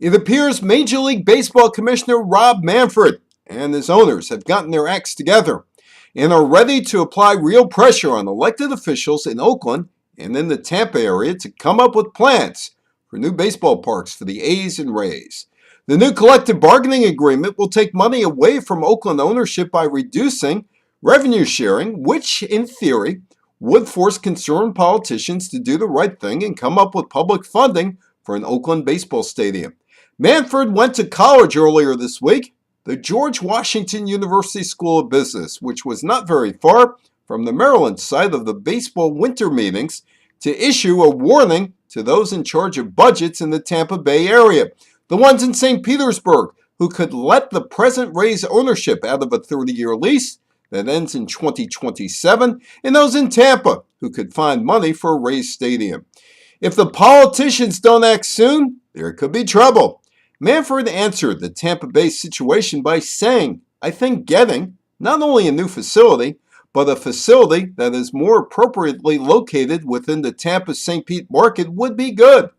It appears Major League Baseball Commissioner Rob Manfred and his owners have gotten their acts together and are ready to apply real pressure on elected officials in Oakland and in the Tampa area to come up with plans for new baseball parks for the A's and Rays. The new collective bargaining agreement will take money away from Oakland ownership by reducing revenue sharing, which, in theory, would force concerned politicians to do the right thing and come up with public funding for an Oakland baseball stadium. Manfred went to college earlier this week, the George Washington University School of Business, which was not very far from the Maryland site of the baseball winter meetings, to issue a warning to those in charge of budgets in the Tampa Bay area, the ones in St. Petersburg, who could let the present Rays ownership out of a 30-year lease that ends in 2027, and those in Tampa, who could find money for a Rays stadium. If the politicians don't act soon, there could be trouble. Manfred answered the Tampa Bay situation by saying, I think getting not only a new facility, but a facility that is more appropriately located within the Tampa-St. Pete market would be good.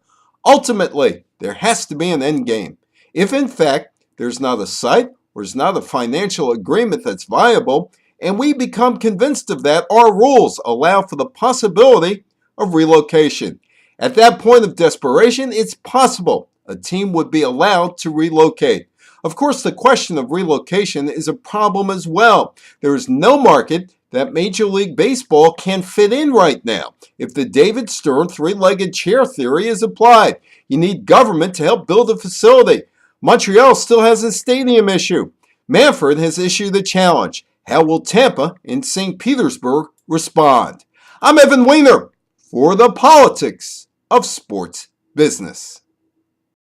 Ultimately, there has to be an end game. If in fact there's not a site or there's not a financial agreement that's viable, and we become convinced of that, our rules allow for the possibility of relocation. At that point of desperation, it's possible a team would be allowed to relocate. Of course, the question of relocation is a problem as well. There is no market that Major League Baseball can fit in right now. If the David Stern three-legged chair theory is applied, you need government to help build a facility. Montreal still has a stadium issue. Manfred has issued a challenge. How will Tampa and St. Petersburg respond? I'm Evan Weiner for the Politics of Sports Business.